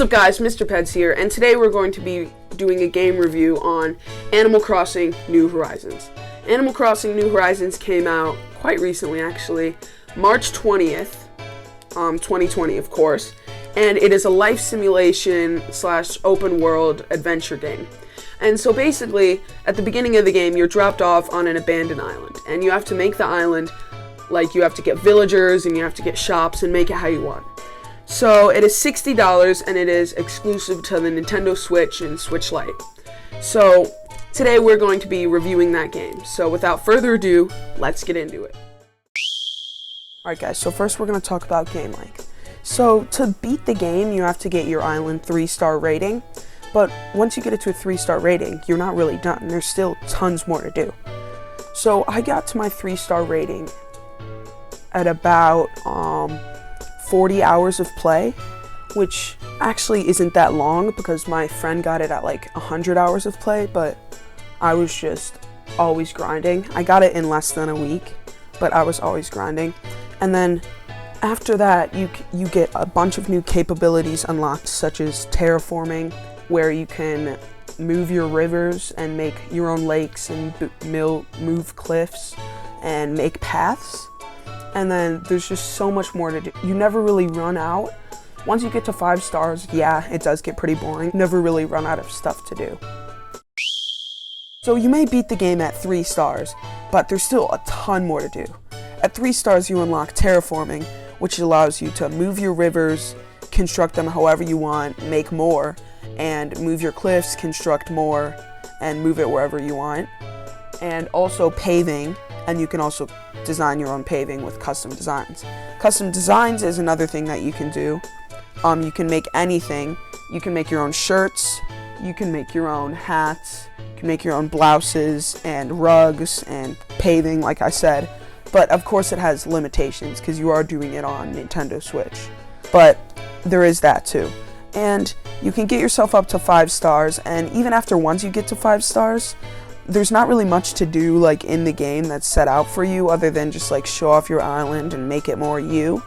What's up guys, Mr. Peds here, and today we're going to be doing a game review on Animal Crossing New Horizons. Animal Crossing New Horizons came out quite recently actually, March 20th, 2020 of course, and it is a life simulation / open world adventure game. And so basically, at the beginning of the game, you're dropped off on an abandoned island, and you have to make the island, like you have to get villagers and you have to get shops and make it how you want. So it is $60 and it is exclusive to the Nintendo Switch and Switch Lite. So today we're going to be reviewing that game. So without further ado, let's get into it. Alright guys, so first we're going to talk about game length. So to beat the game, you have to get your island 3-star rating. But once you get it to a 3-star rating, you're not really done. There's still tons more to do. So I got to my 3-star rating at about 40 hours of play, which actually isn't that long because my friend got it at like 100 hours of play, but I was just always grinding. I got it in less than a week, but I was always grinding. And then after that, you get a bunch of new capabilities unlocked, such as terraforming, where you can move your rivers and make your own lakes and move cliffs and make paths. And then there's just so much more to do. You never really run out. Once you get to 5 stars, yeah, it does get pretty boring. Never really run out of stuff to do. So you may beat the game at 3 stars, but there's still a ton more to do. At 3 stars, you unlock terraforming, which allows you to move your rivers, construct them however you want, make more, and move your cliffs, construct more, and move it wherever you want. And also paving, and you can also design your own paving with custom designs. Custom designs is another thing that you can do. You can make anything. You can make your own shirts, you can make your own hats, you can make your own blouses and rugs and paving, like I said. But of course it has limitations because you are doing it on Nintendo Switch. But there is that too. And you can get yourself up to 5 stars, and even after once you get to 5 stars, there's not really much to do like in the game that's set out for you other than just like show off your island and make it more you.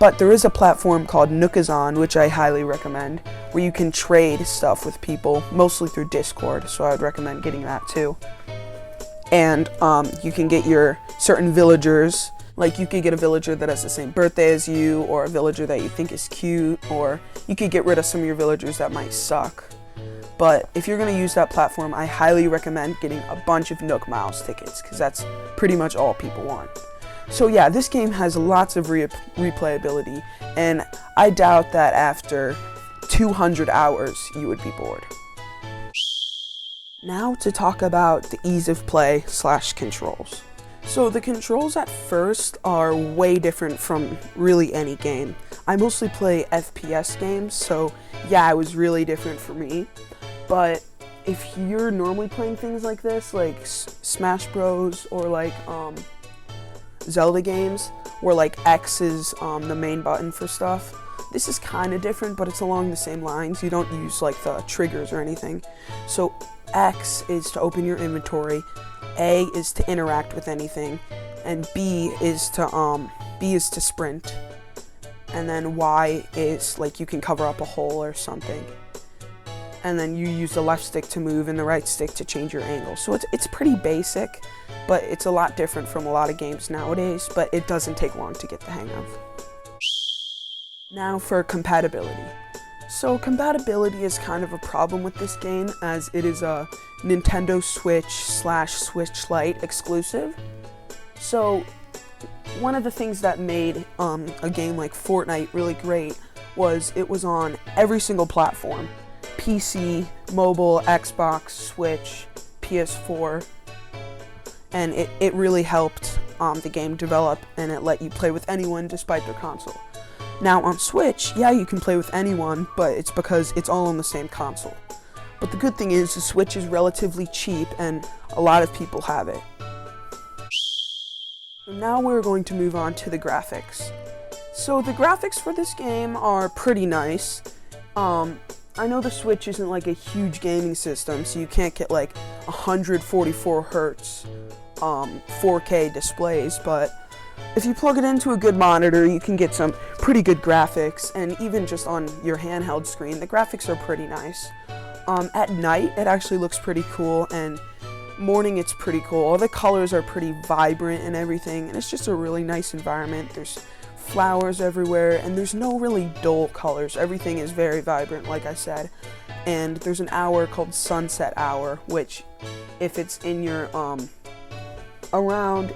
But there is a platform called Nookazon, which I highly recommend, where you can trade stuff with people, mostly through Discord, so I would recommend getting that too. And you can get your certain villagers, like you could get a villager that has the same birthday as you, or a villager that you think is cute, or you could get rid of some of your villagers that might suck. But if you're going to use that platform, I highly recommend getting a bunch of Nook Miles tickets, because that's pretty much all people want. So yeah, this game has lots of replayability, and I doubt that after 200 hours you would be bored. Now to talk about the ease of play / controls. So the controls at first are way different from really any game. I mostly play FPS games, so yeah, it was really different for me. But if you're normally playing things like this, like Smash Bros. Or like Zelda games, where like X is the main button for stuff, this is kind of different, but it's along the same lines. You don't use like the triggers or anything. So X is to open your inventory, A is to interact with anything, and B is to sprint. And then Y is like you can cover up a hole or something. And then you use the left stick to move and the right stick to change your angle. So it's pretty basic, but it's a lot different from a lot of games nowadays, but it doesn't take long to get the hang of. Now for compatibility. So compatibility is kind of a problem with this game, as it is a Nintendo Switch / Switch Lite exclusive. So one of the things that made a game like Fortnite really great was it was on every single platform. PC, mobile, Xbox, Switch, PS4, and it really helped the game develop, and it let you play with anyone despite their console. Now on Switch, yeah, you can play with anyone, but it's because it's all on the same console. But the good thing is the Switch is relatively cheap and a lot of people have it. So now we're going to move on to the graphics. So the graphics for this game are pretty nice. I know the Switch isn't like a huge gaming system, so you can't get like 144 Hz 4K displays, but If you plug it into a good monitor, you can get some pretty good graphics, and even just on your handheld screen, the graphics are pretty nice. At night, it actually looks pretty cool, and morning, it's pretty cool. All the colors are pretty vibrant and everything, and it's just a really nice environment. There's flowers everywhere, and there's no really dull colors. Everything is very vibrant, like I said. And there's an hour called Sunset Hour, which, if it's in your around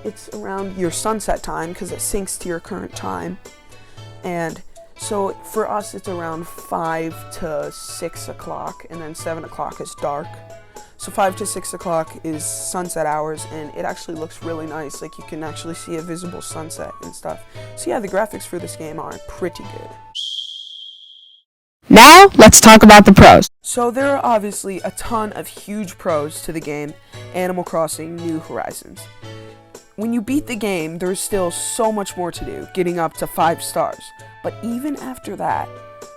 your sunset time, because it syncs to your current time. And so for us, it's around 5 to 6 o'clock, and then 7 o'clock is dark. So 5 to 6 o'clock is sunset hours, and it actually looks really nice. Like, you can actually see a visible sunset and stuff. So yeah, the graphics for this game are pretty good. Now, let's talk about the pros. So there are obviously a ton of huge pros to the game, Animal Crossing New Horizons. When you beat the game, there's still so much more to do, getting up to 5 stars. But even after that,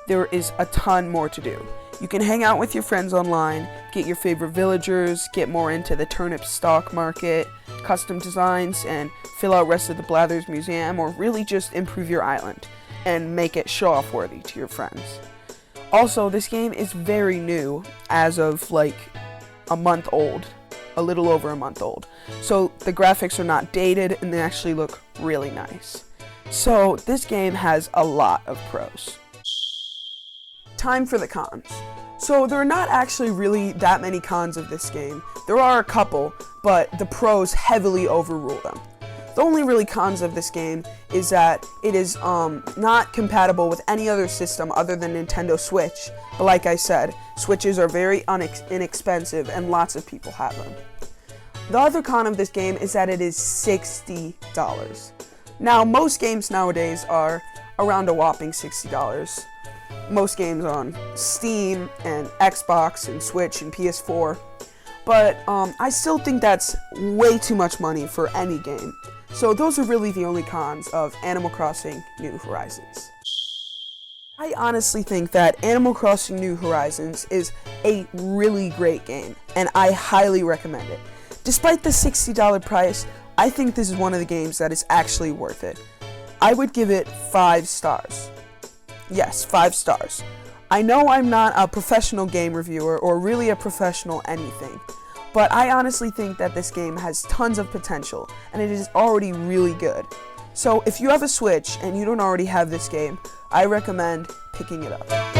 there is a ton more to do. You can hang out with your friends online, get your favorite villagers, get more into the turnip stock market, custom designs, and fill out rest of the Blathers Museum, or really just improve your island and make it show-off worthy to your friends. Also, this game is very new, as of like a month old, a little over a month old. So the graphics are not dated, and they actually look really nice. So this game has a lot of pros. Time for the cons. So there are not actually really that many cons of this game. There are a couple, but the pros heavily overrule them. The only really cons of this game is that it is not compatible with any other system other than Nintendo Switch. But like I said, Switches are very inexpensive, and lots of people have them. The other con of this game is that it is $60. Now, most games nowadays are around a whopping $60. Most games on Steam and Xbox and Switch and PS4. But I still think that's way too much money for any game. So those are really the only cons of Animal Crossing New Horizons. I honestly think that Animal Crossing New Horizons is a really great game, and I highly recommend it. Despite the $60 price, I think this is one of the games that is actually worth it. I would give it 5 stars. Yes, 5 stars. I know I'm not a professional game reviewer or really a professional anything, but I honestly think that this game has tons of potential, and it is already really good. So if you have a Switch and you don't already have this game, I recommend picking it up.